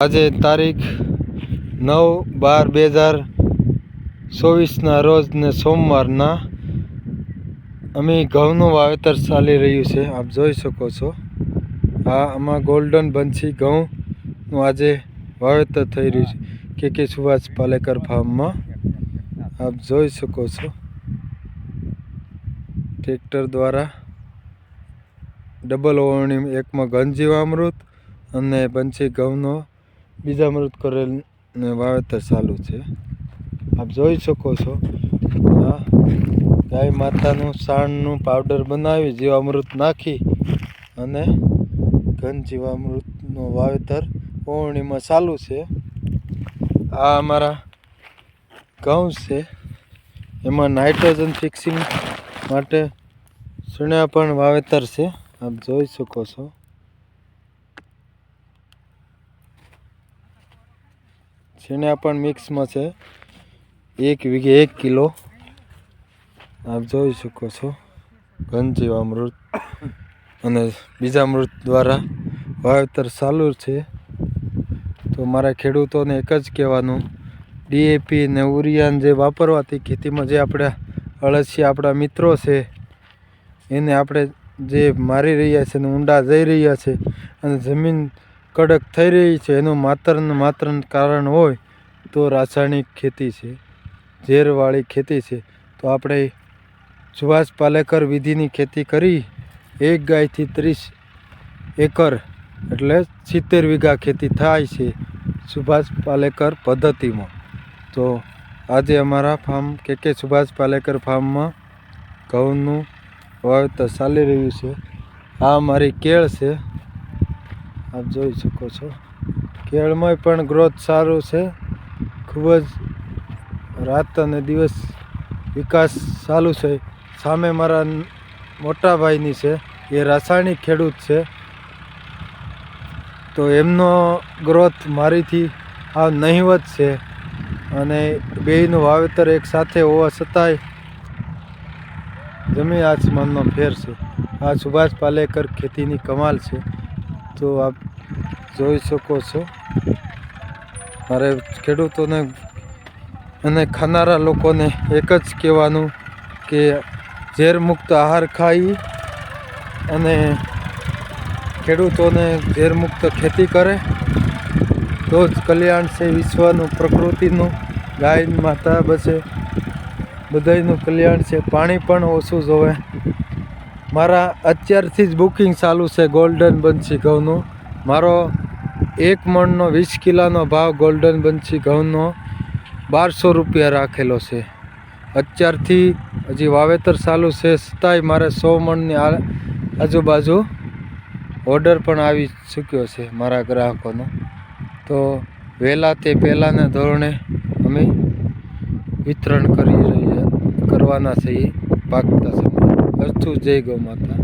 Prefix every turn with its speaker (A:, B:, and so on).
A: આજે તારીખ 9/12/2024ના રોજ ને સોમવારના અમે ઘઉંનું વાવેતર ચાલી રહ્યું છે. આપ જોઈ શકો છો. આમાં ગોલ્ડન બંસી ઘઉંનું આજે વાવેતર થઈ રહ્યું છે કે સુભાષ પાલેકર ફાર્મમાં. આપ જોઈ શકો છો ટ્રેક્ટર દ્વારા ડબલ ઓવરણી, એકમાં ઘન જીવામૃત અને બંસી ઘઉંનો બીજા મૃત કરેલ વાવેતર ચાલુ છે. આપ જોઈ શકો છો આ ગાય માતાનું સાણનું પાવડર બનાવી જીવામૃત નાખી અને ઘન જીવામૃતનું વાવેતર ઓવરણીમાં ચાલુ છે. આ અમારા ઘઉં છે, એમાં નાઇટ્રોજન ફિક્સિંગ માટે સૂણા પણ વાવેતર છે. આપ જોઈ શકો છો. છીણા પણ મિક્સમાં છે, 1 વીઘે 1 કિલો. આપ જોઈ શકો છો ઘન જીવામૃત અને બીજા મૃત દ્વારા વાવેતર ચાલુ છે. તો મારા ખેડૂતોને એક જ કહેવાનું, ડીએપી ને ઉરિયાન જે વાપરવાથી ખેતીમાં જે આપણે અળસિયા આપણા મિત્રો છે એને આપણે જે મારી રહ્યા છે અને ઊંડા જઈ રહ્યા છે અને જમીન કડક થઈ રહી છે, એનું માત્ર ને માત્ર કારણ હોય તો રાસાયણિક ખેતી છે, ઝેરવાળી ખેતી છે. તો આપણે સુભાષ પાલેકર વિધિની ખેતી કરી 1 ગાયથી 30 એકર એટલે 70 વીઘા ખેતી થાય છે સુભાષ પાલેકર પદ્ધતિમાં. તો આજે અમારા ફાર્મ કે સુભાષ પાલેકર ફાર્મમાં ઘઉંનું વાવેતર ચાલી રહ્યું છે. આ અમારી કેળ છે, આપ જોઈ શકો છો. કેળમાં પણ ગ્રોથ સારું છે, ખૂબ જ રાત અને દિવસ વિકાસ ચાલુ છે. સામે મારા મોટા ભાઈની છે, એ રાસાયણિક ખેડૂત છે, તો એમનો ગ્રોથ મારીથી આ નહિવત છે અને બેયનું વાવેતર એક સાથે હોવા છતાંય જમીન આસમાનનો ફેર છે. આ સુભાષ પાલેકર ખેતીની કમાલ છે. તો આપ જોઈ શકો છો. મારે ખેડૂતોને અને ખાનારા લોકોને એક જ કહેવાનું કે ઝેરમુક્ત આહાર ખાઈ અને ખેડૂતોને ઝેરમુક્ત ખેતી કરે તો જ કલ્યાણ છે વિશ્વનું, પ્રકૃતિનું, ગાય માતા બચે, બધાયનું કલ્યાણ છે. પાણી પણ ઓછું જોવે. મારા અત્યારથી જ બુકિંગ ચાલુ છે ગોલ્ડન બંસી ઘઉંનું. મારો 1 મણનો 20 કિલોનો ભાવ ગોલ્ડન બંસી ઘઉંનો 1200 રૂપિયા રાખેલો છે. અત્યારથી હજી વાવેતર ચાલુ છે છતાંય મારે 100 મણની આજુબાજુ ઓર્ડર પણ આવી ચૂક્યો છે મારા ગ્રાહકોનો. તો વહેલા તે પહેલાંના ધોરણે અમે વિતરણ કરવાના છીએ પાકતા સમયે. અસ્તુ, જય ગૌ માતા.